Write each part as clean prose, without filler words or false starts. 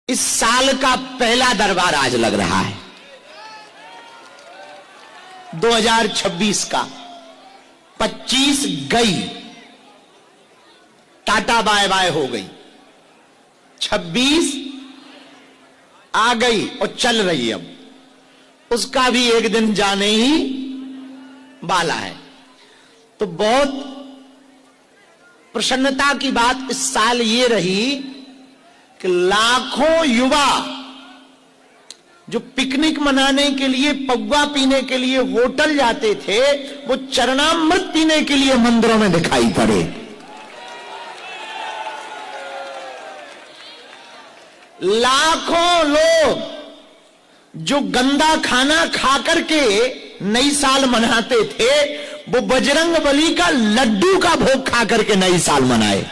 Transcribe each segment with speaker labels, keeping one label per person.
Speaker 1: इस साल का पहला दरबार आज लग रहा है 2026 का। 25 गई, टाटा बाय बाय हो गई, 26 आ गई और चल रही, अब उसका भी एक दिन जाने ही वाला है। तो बहुत प्रसन्नता की बात इस साल ये रही कि लाखों युवा जो पिकनिक मनाने के लिए, पौवा पीने के लिए होटल जाते थे, वो चरणामृत पीने के लिए मंदिरों में दिखाई पड़े। लाखों लोग जो गंदा खाना खा करके नई साल मनाते थे, वो बजरंग बली का लड्डू का भोग खा करके नई साल मनाए।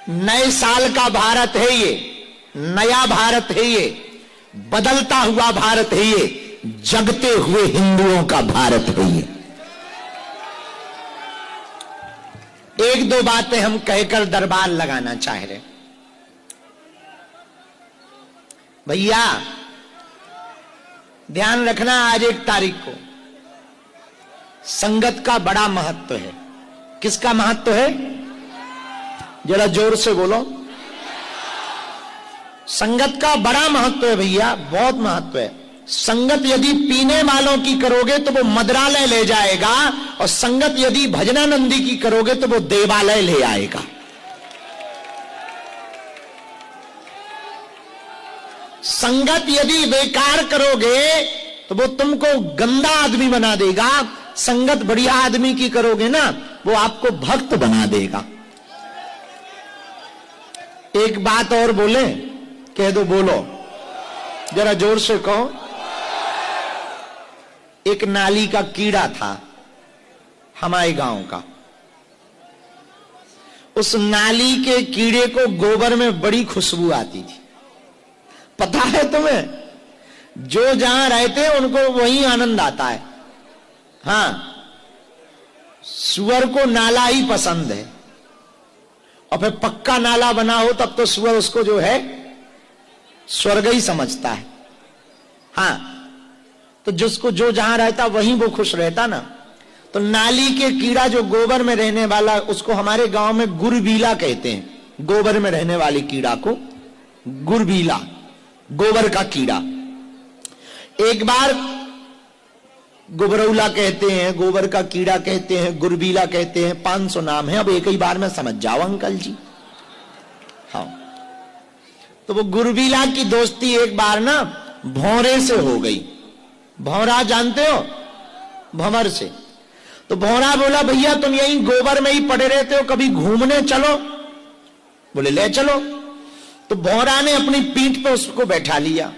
Speaker 1: नए साल का भारत है ये, नया भारत है ये, बदलता हुआ भारत है ये, जगते हुए हिंदुओं का भारत है ये। एक दो बातें हम कहकर दरबार लगाना चाह रहे। भैया ध्यान रखना, आज 1 तारीख को संगत का बड़ा महत्व है। किसका महत्व है? जरा जोर से बोलो। संगत का बड़ा महत्व है भैया, बहुत महत्व है। संगत यदि पीने वालों की करोगे तो वो मदरालय ले जाएगा, और संगत यदि भजनानंदी की करोगे तो वो देवालय ले आएगा। संगत यदि बेकार करोगे तो वो तुमको गंदा आदमी बना देगा, संगत बढ़िया आदमी की करोगे ना, वो आपको भक्त बना देगा। एक बात और बोले, कह दो, बोलो जरा जोर से कहो। एक नाली का कीड़ा था हमारे गांव का। उस नाली के कीड़े को गोबर में बड़ी खुशबू आती थी। पता है तुम्हें, जो जहां रहते उनको वही आनंद आता है। हां, सुअर को नाला ही पसंद है, और फिर पक्का नाला बना हो तब तो सुअर उसको जो है स्वर्ग ही समझता है। हां, तो जिसको जो जहां रहता वहीं वो खुश रहता ना। तो नाली के कीड़ा जो गोबर में रहने वाला, उसको हमारे गांव में गुरबीला कहते हैं। गोबर में रहने वाली कीड़ा को गुरबीला, गोबर का कीड़ा। एक बार गुबरौला कहते हैं, गोबर का कीड़ा कहते हैं, गुरबीला कहते हैं, 500 नाम है। अब एक ही बार में समझ जाओ अंकल जी। हाँ, तो वो गुरबीला की दोस्ती एक बार ना भौरे से हो गई। भौरा जानते हो? भंवर से। तो भौरा बोला, भैया तुम यहीं गोबर में ही पड़े रहते हो, कभी घूमने चलो। बोले ले चलो। तो भौरा ने अपनी पीठ पे उसको बैठा लिया,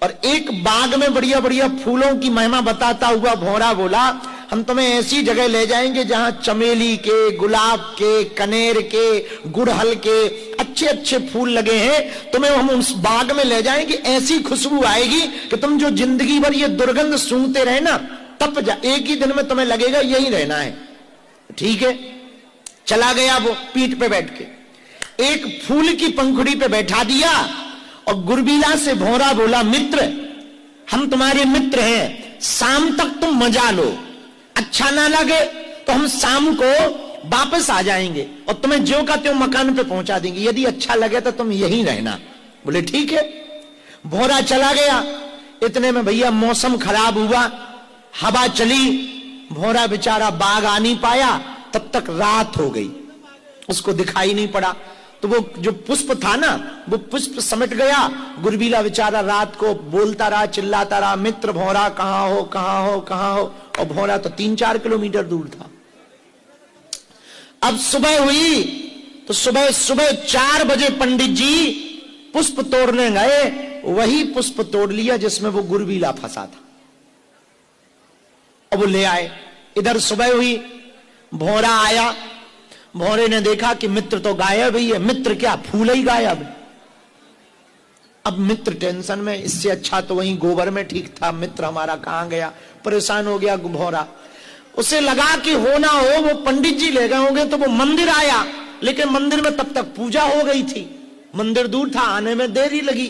Speaker 1: और एक बाग में बढ़िया बढ़िया फूलों की महिमा बताता हुआ भौरा बोला, हम तुम्हें ऐसी जगह ले जाएंगे जहां चमेली के, गुलाब के, कनेर के, गुड़हल के अच्छे अच्छे फूल लगे हैं। तुम्हें हम उस बाग में ले जाएंगे, ऐसी खुशबू आएगी कि तुम जो जिंदगी भर ये दुर्गंध सूंघते रहे ना, तप जा, एक ही दिन में तुम्हें लगेगा यही रहना है। ठीक है, चला गया वो पीठ पे बैठ के, एक फूल की पंखुड़ी पे बैठा दिया, और गुरबीला से भौरा बोला, मित्र हम तुम्हारे मित्र हैं, शाम तक तुम मजा लो, अच्छा ना लगे तो हम शाम को वापस आ जाएंगे और तुम्हें ज्यों का त्यों मकान पे पहुंचा देंगे, यदि अच्छा लगे तो तुम यहीं रहना। बोले ठीक है। भौरा चला गया। इतने में भैया मौसम खराब हुआ, हवा चली, भौरा बेचारा बाग आ नहीं पाया, तब तक रात हो गई, उसको दिखाई नहीं पड़ा। तो वो जो पुष्प था ना, वो पुष्प समेट गया। गुरबीला बेचारा रात को बोलता रहा, चिल्लाता रहा, मित्र भौरा कहां हो, कहां हो, कहां हो। और भौरा तो 3-4 किलोमीटर दूर था। अब सुबह हुई तो सुबह 4 बजे पंडित जी पुष्प तोड़ने गए, वही पुष्प तोड़ लिया जिसमें वो गुरबीला फंसा था, और वो ले आए। इधर सुबह हुई, भौरा आया, भौरे ने देखा कि मित्र तो गायब ही है। मित्र क्या, फूल ही गायब। अब मित्र टेंशन में, इससे अच्छा तो वहीं गोबर में ठीक था, मित्र हमारा कहां गया। परेशान हो गया भौरा। उसे लगा कि हो ना हो वो पंडित जी ले गए होंगे, तो वो मंदिर आया लेकिन मंदिर में तब तक पूजा हो गई थी, मंदिर दूर था, आने में देरी लगी,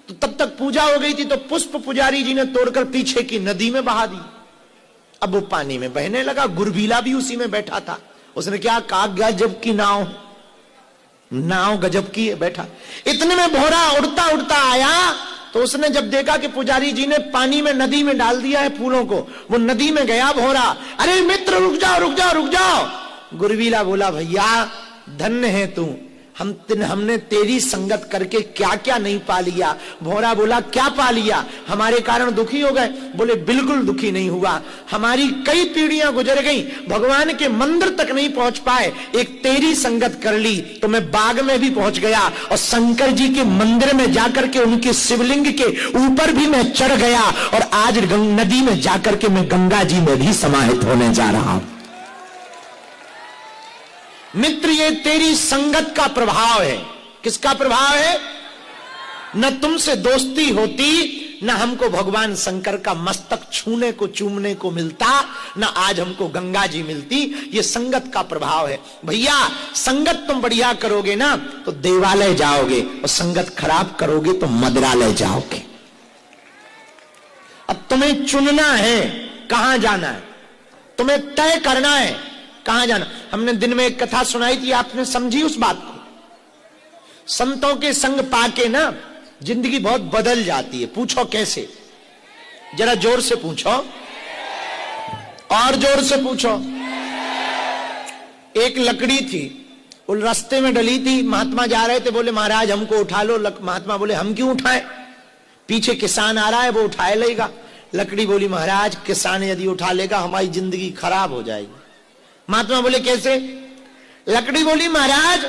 Speaker 1: तो तब तक पूजा हो गई थी। तो पुष्प पुजारी जी ने तोड़कर पीछे की नदी में बहा दी। अब वो पानी में बहने लगा, गुरबीला भी उसी में बैठा था। उसने क्या कहा, गजब की नाव, नाव गजब की है, बैठा। इतने में भौरा उड़ता उड़ता आया, तो उसने जब देखा कि पुजारी जी ने पानी में, नदी में डाल दिया है फूलों को, वो नदी में गया भौरा, अरे मित्र रुक जाओ रुक जाओ रुक जाओ। गुरबीला बोला, भैया धन्य है तू, हमने तेरी संगत करके क्या क्या नहीं पा लिया। भौरा बोला, क्या पा लिया, हमारे कारण दुखी हो गए? बोले बिल्कुल दुखी नहीं हुआ, हमारी कई पीढ़ियां गुजर गई, भगवान के मंदिर तक नहीं पहुंच पाए, एक तेरी संगत कर ली तो मैं बाग में भी पहुंच गया, और शंकर जी के मंदिर में जाकर के उनके शिवलिंग के ऊपर भी मैं चढ़ गया, और आज नदी में जाकर के मैं गंगा जी में भी समाहित होने जा रहा हूं। मित्र, ये तेरी संगत का प्रभाव है। किसका प्रभाव है? न तुमसे दोस्ती होती, न हमको भगवान शंकर का मस्तक छूने को, चूमने को मिलता, न आज हमको गंगा जी मिलती। ये संगत का प्रभाव है। भैया संगत तुम बढ़िया करोगे ना तो देवालय जाओगे, और संगत खराब करोगे तो मदिरालय जाओगे। अब तुम्हें चुनना है कहां जाना है, तुम्हें तय करना है कहां जाना। हमने दिन में एक कथा सुनाई थी, आपने समझी उस बात को? संतों के संग पाके ना जिंदगी बहुत बदल जाती है। पूछो कैसे? जरा जोर से पूछो, और जोर से पूछो। एक लकड़ी थी, वो रास्ते में डली थी, महात्मा जा रहे थे, बोले महाराज हमको उठा लो। महात्मा बोले हम क्यों उठाएं, पीछे किसान आ रहा है वो उठाए लेगा। लकड़ी बोली महाराज किसान यदि उठा लेगा हमारी जिंदगी खराब हो जाएगी। महात्मा बोले कैसे? लकड़ी बोली महाराज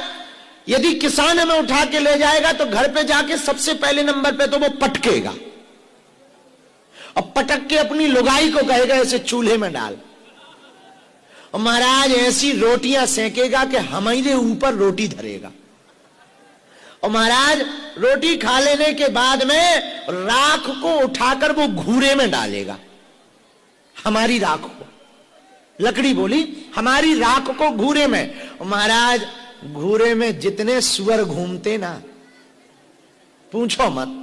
Speaker 1: यदि किसान हमें उठा के ले जाएगा तो घर पे जाके सबसे पहले नंबर पे तो वो पटकेगा, और पटक के अपनी लुगाई को कहेगा ऐसे चूल्हे में डाल, और महाराज ऐसी रोटियां सेकेगा कि हमारे ऊपर रोटी धरेगा, और महाराज रोटी खा लेने के बाद में राख को उठाकर वो घूरे में डालेगा, हमारी राख को। लकड़ी बोली हमारी राख को घूरे में। महाराज घूरे में जितने सुअर घूमते ना, पूछो मत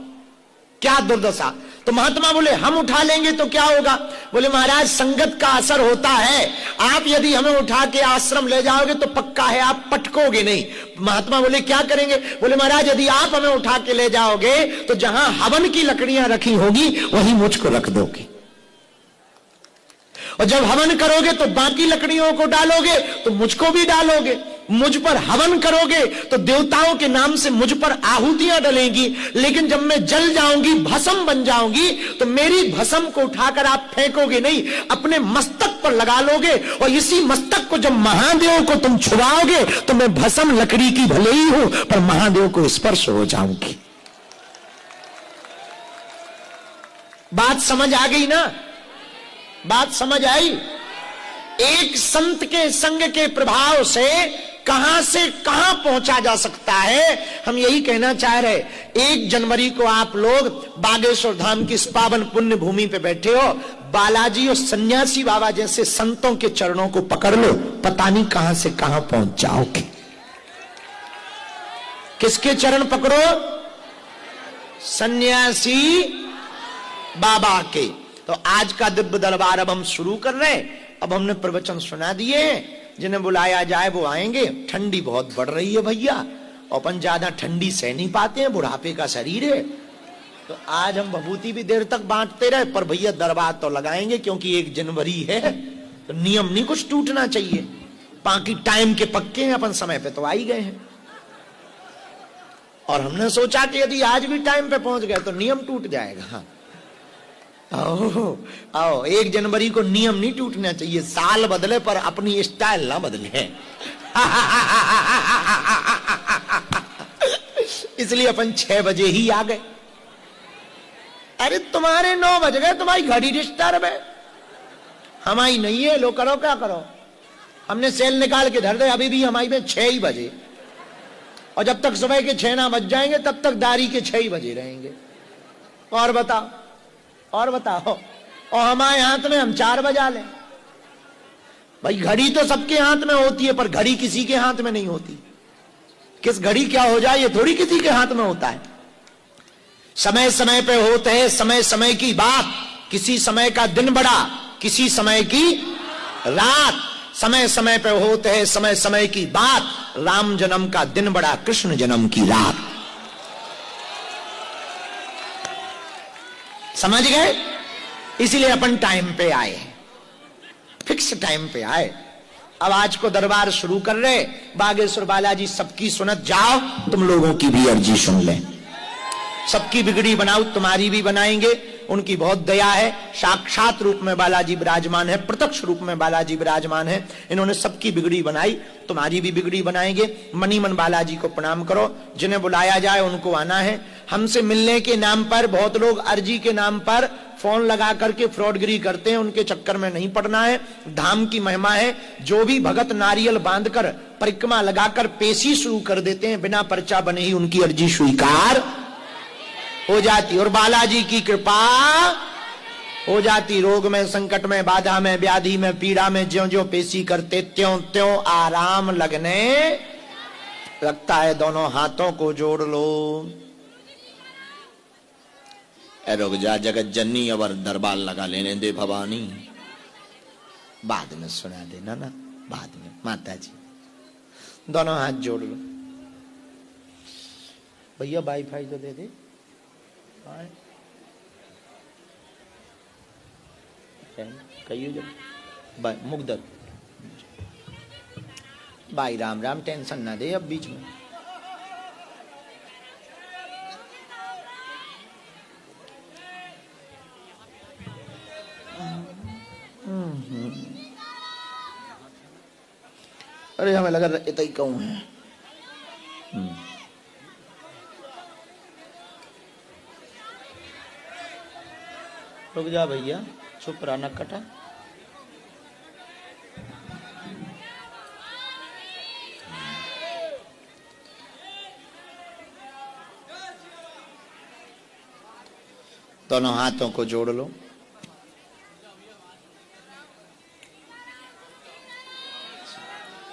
Speaker 1: क्या दुर्दशा। तो महात्मा बोले हम उठा लेंगे तो क्या होगा? बोले महाराज संगत का असर होता है, आप यदि हमें उठा के आश्रम ले जाओगे तो पक्का है आप पटकोगे नहीं। महात्मा बोले क्या करेंगे? बोले महाराज यदि आप हमें उठा के ले जाओगे तो जहां हवन की लकड़ियां रखी होगी वहीं मुझको रख दोगे, और जब हवन करोगे तो बाकी लकड़ियों को डालोगे तो मुझको भी डालोगे, मुझ पर हवन करोगे तो देवताओं के नाम से मुझ पर आहुतियां डलेंगी, लेकिन जब मैं जल जाऊंगी, भस्म बन जाऊंगी, तो मेरी भस्म को उठाकर आप फेंकोगे नहीं, अपने मस्तक पर लगा लोगे, और इसी मस्तक को जब महादेव को तुम छुड़ाओगे तो मैं भस्म लकड़ी की भले ही हूं पर महादेव को स्पर्श हो जाऊंगी। बात समझ आ गई ना? बात समझ आई? एक संत के संग के प्रभाव से कहां से कहां पहुंचा जा सकता है, हम यही कहना चाह रहे। 1 जनवरी को आप लोग बागेश्वर धाम की इस पावन पुण्य भूमि पे बैठे हो, बालाजी और सन्यासी बाबा जैसे संतों के चरणों को पकड़ लो, पता नहीं कहां से कहां पहुंच जाओगे। किसके चरण पकड़ो? सन्यासी बाबा के। तो आज का दिव्य दरबार अब हम शुरू कर रहे हैं। अब हमने प्रवचन सुना दिए, जिन्हें बुलाया जाए वो आएंगे। ठंडी बहुत बढ़ रही है भैया, अपन ज्यादा ठंडी सह नहीं पाते हैं, बुढ़ापे का शरीर है, तो आज हम भभूति भी देर तक बांटते रहे, पर भैया दरबार तो लगाएंगे, क्योंकि 1 जनवरी है तो नियम नहीं कुछ टूटना चाहिए। बाकी टाइम के पक्के हैं, अपन समय पे तो आ ही गए हैं, और हमने सोचा कि यदि आज भी टाइम पे पहुंच गए तो नियम टूट जाएगा। आओ 1 जनवरी को नियम नहीं टूटना चाहिए, साल बदले पर अपनी स्टाइल ना बदले। इसलिए अपन 6 बजे ही आ गए। अरे तुम्हारे 9 बज गए, तुम्हारी घड़ी डिस्टर्ब है, हमारी नहीं है। लो करो क्या करो, हमने सेल निकाल के धर दे, अभी भी हमारी में 6 ही बजे, और जब तक सुबह के 6 ना बज जाएंगे तब तक दारी के 6 ही बजे रहेंगे। और बताओ, और बताओ, और हमारे हाथ में हम 4 बजा लें। भाई घड़ी तो सबके हाथ में होती है, पर घड़ी किसी के हाथ में नहीं होती। किस घड़ी क्या हो जाए ये थोड़ी किसी के हाथ में होता है। समय समय पे होते है समय समय की बात, किसी समय का दिन बड़ा किसी समय की रात। समय समय पे होते है समय समय की बात, राम जन्म का दिन बड़ा कृष्ण जन्म की रात। समझ गए? इसीलिए अपन टाइम पे आए, फिक्स टाइम पे आए। अब आज को दरबार शुरू कर रहे, बागेश्वर बालाजी सबकी सुनत जाओ, तुम लोगों की भी अर्जी सुन ले। सबकी बिगड़ी बनाओ, तुम्हारी भी बनाएंगे। उनकी बहुत दया है, साक्षात रूप में बालाजी विराजमान है, प्रत्यक्ष रूप में बालाजी विराजमान है। इन्होंने सबकी बिगड़ी बनाई, तुम्हारी भी बिगड़ी बनाएंगे। मनी मन बालाजी को प्रणाम करो, जिन्हें बुलाया जाए उनको आना है। हमसे मिलने के नाम पर बहुत लोग अर्जी के नाम पर फोन लगा करके फ्रॉडगिरी करते हैं, उनके चक्कर में नहीं पड़ना है। धाम की महिमा है, जो भी भगत नारियल बांधकर परिक्रमा लगाकर पेशी शुरू कर देते हैं, बिना पर्चा बने ही उनकी अर्जी स्वीकार हो जाती, और बालाजी की कृपा हो जाती। रोग में, संकट में, बाधा में, व्याधि में, पीड़ा में ज्यों ज्यों पेशी करते त्यों त्यों आराम लगने लगता है। दोनों हाथों को जोड़ लो। रुक जा जगत जननी, अवर दरबार लगा लेने दे भवानी। बाद में सुना देना ना, बाद में। माता जी दोनों हाथ जोड़ लो। भैया वाईफाई तो दे दे। कहिए जब मुग्धर भाई राम राम, टेंशन ना दे अब बीच में। अरे हमें लगा इतना ही कहूं है। रुक जा भैया, चुप रहा नक्कटा। दोनों हाथों को जोड़ लो।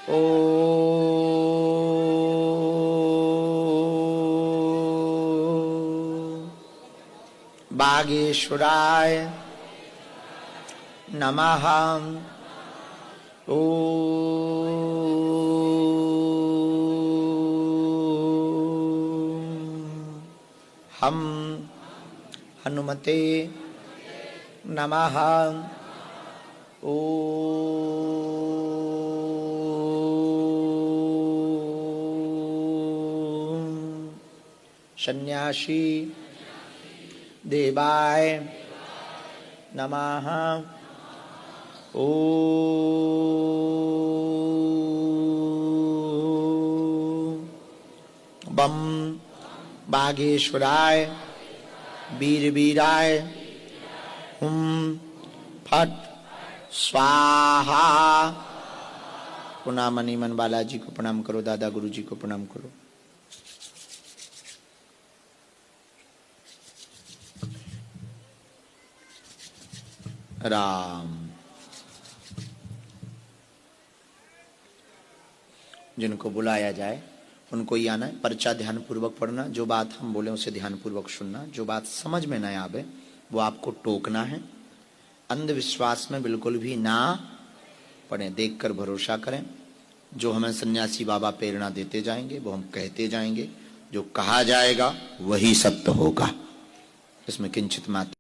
Speaker 1: ओ बागेश्वराय नमः। ओ हम हनुमते नमः। ओ सन्यासी देवाय नमः। ओ बम बागेश्वराय वीर वीराय हुम फट स्वाहा। पुनः मनी मन बालाजी को प्रणाम करो, दादा गुरु जी को प्रणाम करो। राम। जिनको बुलाया जाए उनको ही आना है। पर्चा ध्यान पूर्वक पढ़ना, जो बात हम बोले उसे ध्यान पूर्वक सुनना। जो बात समझ में न आवे वो आपको टोकना है। अंधविश्वास में बिल्कुल भी ना पड़े, देखकर भरोसा करें। जो हमें सन्यासी बाबा प्रेरणा देते जाएंगे वो हम कहते जाएंगे। जो कहा जाएगा वही सत्य होगा, इसमें किंचित मात्र